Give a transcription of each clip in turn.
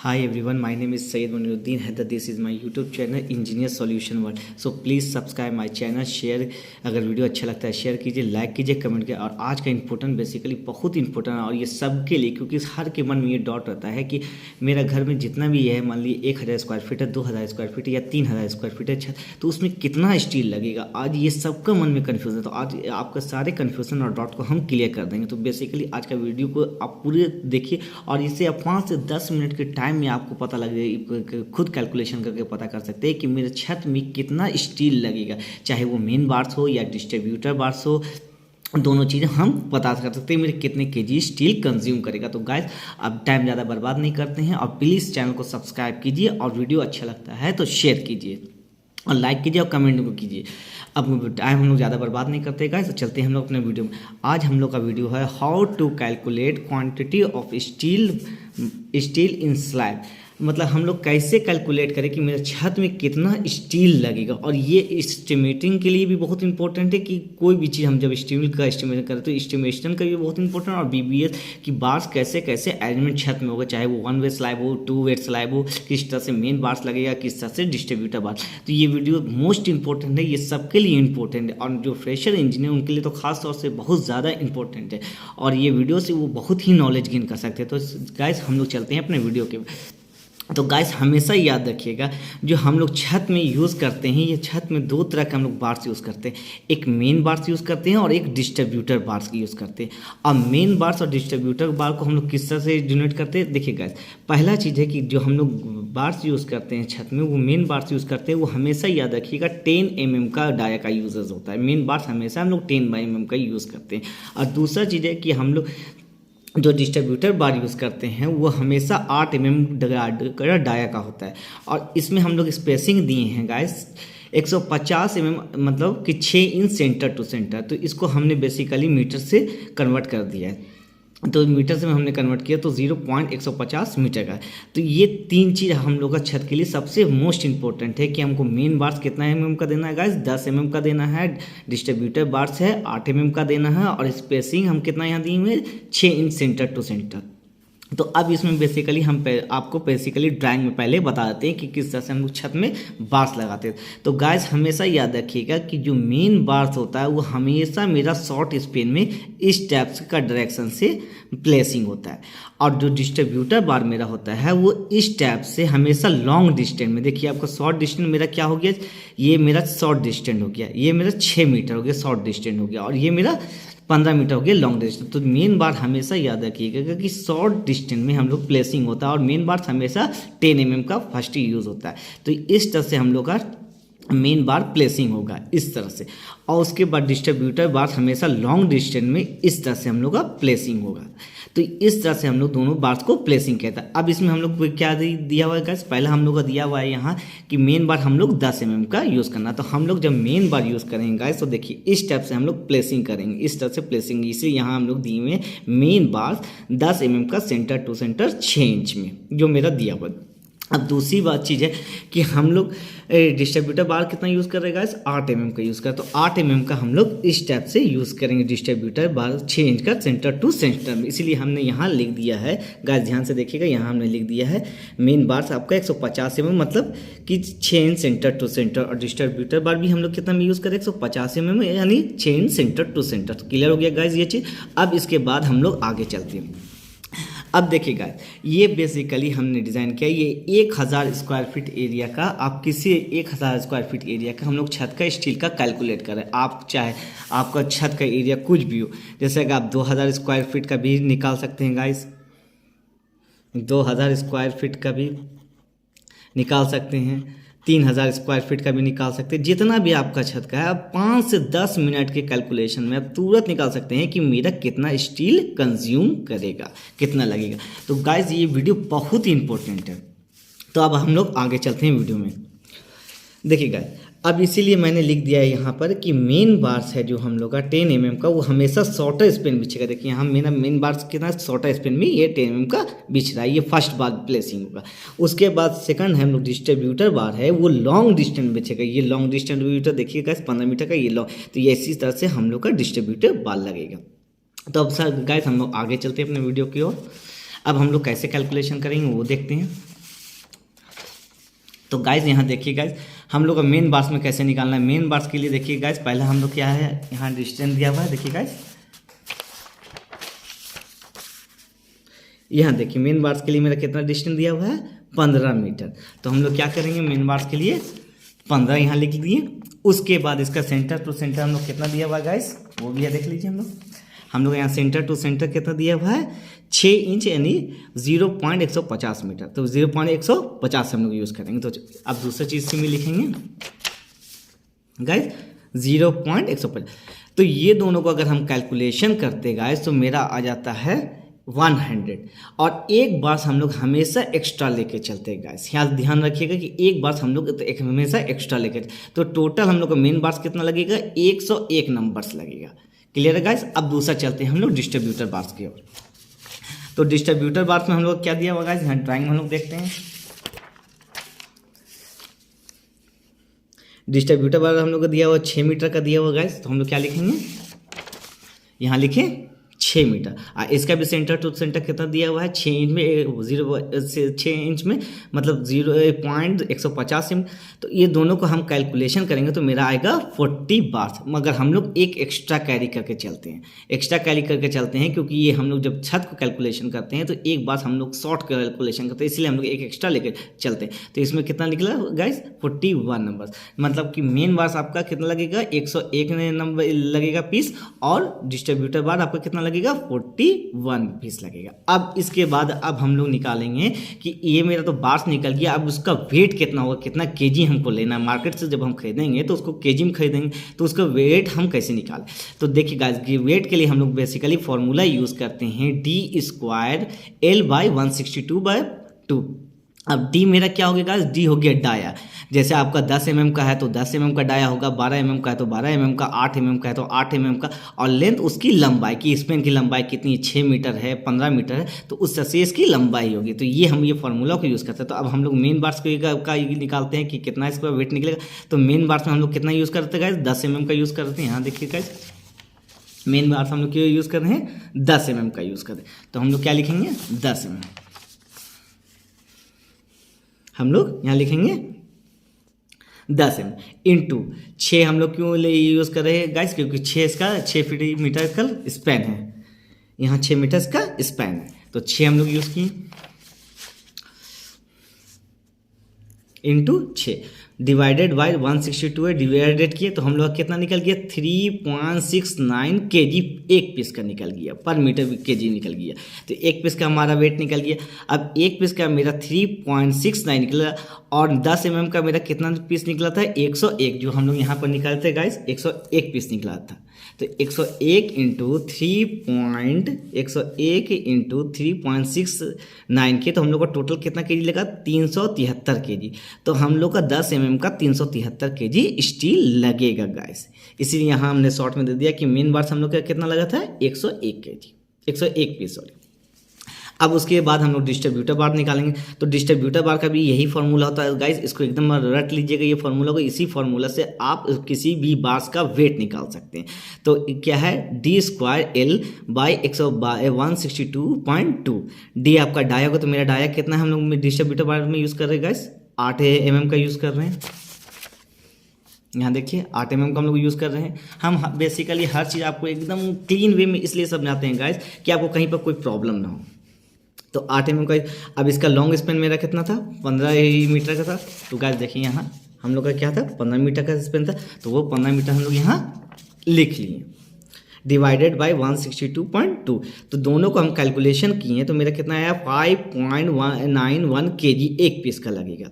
Hi everyone, my name is Syed Moniruddin Haidar. This is my YouTube channel Engineer Solution World. So please subscribe my channel, share अगर video अच्छा लगता है share कीजिए, like कीजिए, comment कीजिए। और आज का इंपॉर्टेंट बेसिकली बहुत इंपॉर्टेंट है और ये सबके लिए, क्योंकि हर के मन में ये डाउट रहता है कि मेरा घर में जितना भी है, मान लीजिए 1000 स्क्वायर फीट है, 2000 स्क्वायर फीट या 3000 स्क्वायर फीट है छत, तो उसमें कितना स्टील लगेगा। आज ये सबका मन में कन्फ्यूजन है, तो आज आपका सारे कन्फ्यूजन और डाउट को हम क्लियर कर देंगे। तो बेसिकली आज का वीडियो को आप पूरे देखिए और इससे आप 5 से 10 मिनट के टाइम में आपको पता लग जाए, खुद कैलकुलेशन करके पता कर सकते हैं कि मेरे छत में कितना स्टील लगेगा, चाहे वो मेन बार्स हो या डिस्ट्रीब्यूटर बार्स हो। दोनों चीज़ें हम पता कर सकते हैं मेरे कितने केजी स्टील कंज्यूम करेगा। तो गाइस अब टाइम ज़्यादा बर्बाद नहीं करते हैं और प्लीज़ चैनल को सब्सक्राइब कीजिए और वीडियो अच्छा लगता है तो शेयर कीजिए और लाइक कीजिए और कमेंट को कीजिए। अब टाइम हम लोग ज़्यादा बर्बाद नहीं करते गाइस, तो चलते हैं हम लोग अपने वीडियो में। आज हम लोग का वीडियो है how to calculate quantity of steel in slab. मतलब हम लोग कैसे कैलकुलेट करें कि मेरे छत में कितना स्टील लगेगा। और ये एस्टिमेटिंग के लिए भी बहुत इंपॉर्टेंट है कि कोई भी चीज़ हम जब स्टील का एस्टिमेशन करें तो एस्टिमेशन का भी बहुत इंपॉर्टेंट। और बीबीएस की बार्स कैसे कैसे अरेंजमेंट छत में होगा, चाहे वो 1 वे स्लैब हो, 2 वे स्लैब हो, किस तरह से मेन बार्स लगेगा, किस तरह से डिस्ट्रीब्यूटर बार्स। तो ये वीडियो मोस्ट इंपॉर्टेंट है, ये सबके लिए इंपॉर्टेंट है और जो फ्रेशर इंजीनियर उनके लिए तो खास तौर से बहुत ज़्यादा इंपॉर्टेंट है और ये वीडियो से वो बहुत ही नॉलेज गेन कर सकते हैं। तो गाइस हम लोग चलते हैं अपने वीडियो के। तो गाइस हमेशा याद रखिएगा, जो हम लोग छत में यूज़ करते हैं, ये छत में 2 तरह के हम लोग बार्स यूज़ करते हैं। एक मेन बार्स यूज़ करते हैं और एक डिस्ट्रीब्यूटर बार्स यूज़ करते हैं। अब मेन बार्स और डिस्ट्रीब्यूटर बार को हम लोग किस तरह से यूनिट करते हैं, देखिए गाइस पहला चीज़ है कि जो हम लोग बार्स यूज़ करते हैं छत में, वो मेन बार्स यूज़ करते हैं, वो हमेशा याद रखिएगा 10 mm का डाया का यूजेस होता है। मेन बार्स हमेशा हम लोग 10 mm का यूज़ करते हैं। और दूसरा चीज़ है कि हम लोग जो डिस्ट्रीब्यूटर बार यूज़ करते हैं वो हमेशा 8 mm डाया का होता है। और इसमें हम लोग स्पेसिंग दिए हैं गाइस 150 mm, मतलब कि 6 इंच सेंटर टू सेंटर। तो इसको हमने बेसिकली मीटर से कन्वर्ट कर दिया है, तो मीटर से हमने कन्वर्ट किया तो 0.150 मीटर का। तो ये 3 चीज़ हम लोग का छत के लिए सबसे मोस्ट इंपॉर्टेंट है कि हमको मेन बार्स कितना mm का देना है गाइस, 10 mm का देना है। डिस्ट्रीब्यूटर बार्स है 8 mm का देना है और स्पेसिंग हम कितना यहाँ दिए हुए 6 इंच सेंटर टू सेंटर। तो अब इसमें बेसिकली हम आपको बेसिकली ड्राइंग में पहले बता देते हैं कि किस तरह से हम लोग छत में बार्स लगाते हैं। तो गाइस हमेशा याद रखिएगा कि जो मेन बार्स होता है वो हमेशा मेरा शॉर्ट स्पेन में इस टाइप का डायरेक्शन से प्लेसिंग होता है और जो डिस्ट्रीब्यूटर बार मेरा होता है वो इस टाइप से हमेशा लॉन्ग डिस्टेंस में। देखिए आपका शॉर्ट डिस्टेंस मेरा क्या हो गया, ये मेरा शॉर्ट डिस्टेंस हो गया, ये मेरा 6 मीटर हो गया शॉर्ट डिस्टेंस हो गया और ये मेरा 15 मीटर हो गया लॉन्ग डिस्टेंस। तो मेन बार हमेशा याद रखिएगा कि शॉर्ट डिस्टेंस में हम लोग प्लेसिंग होता है और मेन बार हमेशा 10 mm का फर्स्ट यूज़ होता है। तो इस तरह से हम लोग का मेन बार प्लेसिंग होगा इस तरह से। और उसके बाद डिस्ट्रीब्यूटर बार हमेशा लॉन्ग डिस्टेंस में इस तरह से हम लोग का प्लेसिंग होगा। तो इस तरह से हम लोग दोनों बार्स को प्लेसिंग कहता है। अब इसमें हम लोग को क्या दिया हुआ है गाइस, पहला हम लोग का दिया हुआ है यहाँ कि मेन बार हम लोग 10 mm का यूज़ करना। तो हम लोग जब मेन बार यूज़ करेंगे गाइस तो देखिए इस टाइप से हम लोग प्लेसिंग करेंगे, इस तरह से प्लेसिंग। इसलिए यहाँ हम लोग दिए हुए मेन बार 10 mm का सेंटर टू सेंटर 6 इंच में जो मेरा दिया हुआ है। अब दूसरी बात चीज़ है कि हम लोग डिस्ट्रीब्यूटर बार कितना यूज़ कर रहे हैं गाइस, 8 mm का यूज़ करें। तो 8 mm का हम लोग इस टाइप से यूज़ करेंगे डिस्ट्रीब्यूटर बार 6 इंच का सेंटर टू सेंटर में। इसीलिए हमने यहाँ लिख दिया है गाइस, ध्यान से देखिएगा, यहाँ हमने लिख दिया है मेन बार आपका 150 mm मतलब कि 6 इंच सेंटर टू सेंटर। और डिस्ट्रीब्यूटर बार भी हम लोग कितना में यूज़ करें 150 mm यानी 6 inch centre to centre. Clear हो गया गाइस ये चीज़। अब इसके बाद हम लोग आगे चलते हैं। अब देखिएगा ये बेसिकली हमने डिज़ाइन किया, ये 1000 स्क्वायर फीट एरिया का, आप किसी 1000 स्क्वायर फीट एरिया का हम लोग छत का स्टील का कैलकुलेट करें। आप चाहे आपका छत का एरिया कुछ भी हो, जैसे कि आप 2000 स्क्वायर फीट का भी निकाल सकते हैं गाइस, 2000 स्क्वायर फीट का भी निकाल सकते हैं, 3000 स्क्वायर फीट का भी निकाल सकते हैं। जितना भी आपका छत का है आप 5 से 10 मिनट के कैलकुलेशन में आप तुरंत निकाल सकते हैं कि मेरा कितना स्टील कंज्यूम करेगा, कितना लगेगा। तो गाइस ये वीडियो बहुत ही इंपॉर्टेंट है। तो अब हम लोग आगे चलते हैं वीडियो में। देखिए गाइस अब इसीलिए मैंने लिख दिया है यहाँ पर कि मेन बार्स है जो हम लोग का 10 mm का वो हमेशा शॉर्टर स्पेन बिछेगा। देखिए यहाँ मेरा मेन बार्स कितना शॉर्टर स्पेन में ये 10 mm का बिछ रहा है, ये फर्स्ट बार प्लेसिंग होगा। उसके बाद सेकंड हम लोग डिस्ट्रीब्यूटर बार है वो लॉन्ग डिस्टेंस बिछेगा, ये लॉन्ग डिस्ट्रीब्यूटर देखिएगा 15 मीटर का ये लॉन्ग। तो ये इसी तरह से हम लोग का डिस्ट्रीब्यूटर बार लगेगा। तो अब सर गाइस हम लोग आगे चलते हैं अपने वीडियो की ओर। अब हम लोग कैसे कैलकुलेशन करेंगे वो देखते हैं। तो गाइज यहाँ देखिए गाइज हम लोग का मेन बार्स में कैसे निकालना है। मेन बार्स के लिए देखिए गाइज पहले हम लोग क्या है यहाँ डिस्टेंस दिया हुआ है, देखिए गाइज यहाँ देखिए मेन बार्स के लिए मेरा कितना डिस्टेंस दिया हुआ है 15 मीटर। तो हम लोग क्या करेंगे मेन बार्स के लिए 15 यहाँ लिख दिए। उसके बाद इसका सेंटर टू सेंटर हम लोग कितना दिया हुआ है गाइज वो भी है देख लीजिए। हम लोग यहाँ सेंटर टू सेंटर कितना दिया हुआ है 6 इंच यानी 0.150 मीटर। तो 0.150 से हम लोग यूज़ करेंगे। तो अब दूसरी चीज़ से भी लिखेंगे गाइज 0.150। तो ये दोनों को अगर हम कैलकुलेशन करते गाइज तो मेरा आ जाता है 100। और एक बार हम लोग हमेशा एक्स्ट्रा लेके चलते हैं गाइस, यहाँ ध्यान रखिएगा कि एक बार हम लोग हमेशा एक्स्ट्रा लेके। तो टोटल हम लोग का मेन बार्स कितना लगेगा 101 नंबर्स लगेगा। क्लियर है गाइस। अब दूसरा चलते हैं हम लोग डिस्ट्रीब्यूटर बार्स की ओर। तो डिस्ट्रीब्यूटर बार्स में हम लोग क्या दिया हुआ गाइस यहाँ ड्राइंग हम लोग देखते हैं। डिस्ट्रीब्यूटर बार हम लोग को दिया हुआ 6 मीटर का दिया हुआ गाइस। तो हम लोग क्या लिखेंगे यहाँ लिखें 6 मीटर। इसका भी सेंटर टू सेंटर कितना दिया हुआ है 6 इंच में 6 इंच में मतलब 0.150। तो ये दोनों को हम कैलकुलेशन करेंगे तो मेरा आएगा 40 बार्स। मगर हम लोग एक एक्स्ट्रा कैरी करके चलते हैं, एक्स्ट्रा कैरी करके चलते हैं क्योंकि ये हम लोग जब छत को कैलकुलेशन करते हैं तो एक बार हम लोग शॉर्ट कैलकुलेशन करते हैं, इसलिए हम लोग एक एक्स्ट्रा लेकर चलते हैं। तो इसमें कितना निकला गाइस 41 नंबर। मतलब कि मेन बार्स आपका कितना लगेगा 101 नंबर लगेगा पीस और डिस्ट्रीब्यूटर बार आपका कितना लगेगा 41 पीस लगेगा। अब इसके बाद अब हम लोग निकालेंगे कि ये मेरा तो बार्स निकल गया। अब उसका वेट कितना होगा, कितना केजी हमको लेना है। मार्केट से जब हम खरीदेंगे तो उसको केजी में खरीदेंगे तो उसका वेट हम कैसे निकालें। तो देखिए गाइस वेट के लिए हम लोग बेसिकली फॉर्मूला यूज करते हैं D² L/162/2। अब डी मेरा क्या हो गया डी हो गया डाया। जैसे आपका 10 mm का है तो 10 mm का डाया होगा, 12 mm का है तो 12 mm का, 8 mm का है तो 8 mm का। और लेंथ उसकी लंबाई की स्पेन की लंबाई कितनी 6 मीटर है 15 मीटर है तो उस से इसकी लंबाई होगी। तो ये हम ये फार्मूला को यूज़ करते हैं। तो अब हम लोग मेन बार्स का निकालते हैं कि कितना इसका वेट निकलेगा। तो मेन बार्स में हम लोग कितना यूज़ करते हैं गाइस 10 mm का यूज़ करते हैं। यहाँ देखिए गाइस मेन बार्स हम लोग क्यों यूज़ कर रहे हैं 10 mm का यूज़ कर रहे हैं। तो हम लोग क्या लिखेंगे 10 mm। हम लोग यहाँ लिखेंगे 10 mm इंटू 6। हम लोग क्यों यूज़ कर रहे हैं गाइस क्योंकि 6 मीटर का स्पैन है, यहाँ 6 मीटर का स्पैन है तो 6 हम लोग यूज़ किए इंटू 6 डिवाइडेड बाय 162 है डिवाइडेड किए तो हम लोग कितना निकल गया 3.69 kg एक पीस का निकल गया पर मीटर kg निकल गया। तो एक पीस का हमारा वेट निकल गया। अब एक पीस का मेरा 3.69 निकला और 10 mm का मेरा कितना पीस निकला था 101 जो हम लोग यहाँ पर निकालते हैं गाइस 101 पीस निकला था। तो 101 इंटू 3.69 के तो हम लोग का टोटल कितना केजी लगा 373 केजी। तो हम लोग का 10 mm का 373 केजी स्टील लगेगा गाइस। इसीलिए यहाँ हमने शॉर्ट में दे दिया कि मेन बार्स हम लोग का कितना लगा था 101 केजी 101 पीस सॉरी। अब उसके बाद हम लोग डिस्ट्रीब्यूटर बार निकालेंगे। तो डिस्ट्रीब्यूटर बार का भी यही फार्मूला होता है गाइस, इसको एकदम रट लीजिएगा ये फार्मूला को। इसी फार्मूला से आप किसी भी बार्स का वेट निकाल सकते हैं। तो क्या है D² L/162.2। डी आपका डाया होगा तो मेरा डाया कितना है हम लोग डिस्ट्रीब्यूटर बार में यूज़ कर रहे हैं गाइस 8 mm का यूज़ कर रहे हैं। यहाँ देखिए 8 mm का हम लोग यूज़ कर रहे हैं। हम बेसिकली हर चीज़ आपको एकदम क्लीन वे में इसलिए समझाते हैं गाइस कि आपको कहीं पर कोई प्रॉब्लम ना हो। तो 8 mm का। अब इसका लॉन्ग स्पेन मेरा कितना था 15 मीटर का था। तो गाइस देखिए यहाँ हम लोग का क्या था 15 मीटर का स्पेन था तो वो 15 मीटर हम लोग यहाँ लिख लिए डिवाइडेड बाय 162.2। तो दोनों को हम कैलकुलेशन किए तो मेरा कितना आया 5.91 kg एक पीस का लगेगा।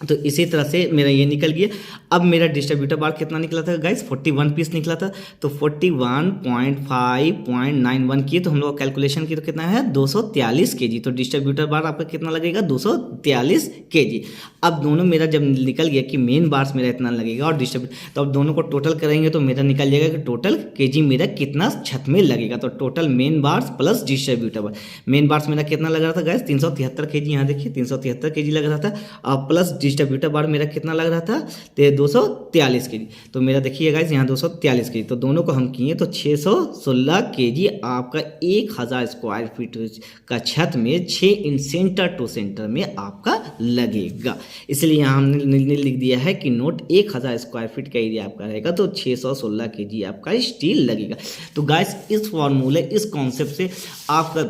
तो इसी तरह से मेरा ये निकल गया। अब मेरा डिस्ट्रीब्यूटर बार कितना निकला था गाइस 41 पीस निकला था। तो 41.5.91 किए तो हम लोग कैलकुलेशन की तो कितना है 243 केजी। तो डिस्ट्रीब्यूटर बार आपका कितना लगेगा 243 केजी। अब दोनों मेरा जब निकल गया कि मेन बार्स मेरा इतना लगेगा और डिस्ट्रीब्यूटर तो अब दोनों को टोटल करेंगे तो मेरा निकल जाएगा कि टोटल केजी मेरा कितना छत में लगेगा। तो total main bars plus distributor bar. Main bars मेरा कितना लग रहा था गाइस 373 केजी। यहाँ देखिए 373 केजी लग रहा था और प्लस डिस्ट्रीब्यूटर बार मेरा कितना लग रहा था, तो 243 kg। तो मेरा देखिए गाइस यहाँ 243 kg, तो दोनों को हम किए तो 616 kg आपका 1000 स्क्वायर फीट का छत में 6 इंच सेंटर टू सेंटर में आपका लगेगा। इसलिए यहाँ हमने लिख दिया है कि नोट 1000 स्क्वायर फीट का एरिया आपका रहेगा तो 616 kg आपका स्टील लगेगा। तो गाइस इस फॉर्मूले, इस कॉन्सेप्ट से आपका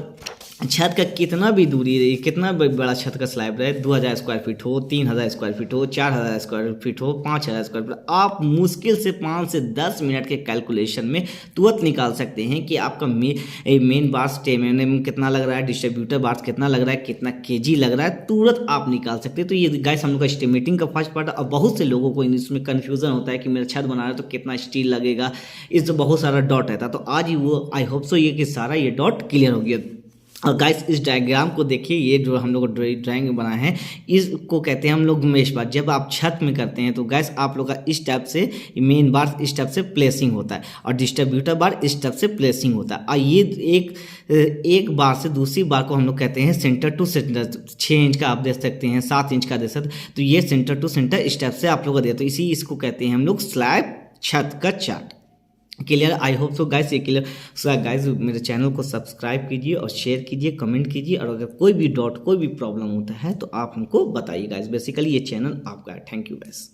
छत का कितना भी दूरी रही, कितना बड़ा छत का स्लैब रहे, 2000 स्क्वायर फीट हो, 3000 स्क्वायर फीट हो, 4000 स्क्वायर फीट हो, 5000 स्क्वायर फीट, आप मुश्किल से 5 से 10 मिनट के कैलकुलेशन में तुरंत निकाल सकते हैं कि आपका मेन बार्स में कितना लग रहा है, डिस्ट्रीब्यूटर बार्स कितना लग रहा है, कितना केजी लग रहा है, तुरंत आप निकाल सकते हैं। तो ये गाइस हम लोग का एस्टिमेटिंग का फर्स्ट पार्ट है। और बहुत से लोगों को इसमें कन्फ्यूजन होता है कि मेरा छत बना रहा है तो कितना स्टील लगेगा, इस बहुत सारा डॉट रहता है। तो आज ही वो आई होप सो ये कि सारा ये डॉट क्लियर हो गया। और गाइस इस डायग्राम को देखिए, ये जो हम लोग ड्राइंग बनाए हैं इसको कहते हैं हम लोग मेश बार। जब आप छत में करते हैं तो गाइस आप लोग का इस टाइप से मेन बार इस टाइप से प्लेसिंग होता है और डिस्ट्रीब्यूटर बार इस टाइप से प्लेसिंग होता है। और ये एक बार से दूसरी बार को हम लोग कहते हैं सेंटर टू सेंटर। 6 इंच का आप दे सकते हैं, 7 इंच का दे सकते हैं। तो ये सेंटर टू सेंटर इस टाइप से आप लोग को दे, तो इसको कहते हैं हम लोग स्लैब छत का chart. Clear, I hope so guys ये क्लियर। सो गाइस मेरे चैनल को सब्सक्राइब कीजिए और शेयर कीजिए, कमेंट कीजिए, और अगर कोई भी प्रॉब्लम होता है तो आप हमको बताइए गाइस। बेसिकली ये चैनल आपका है। Thank you guys.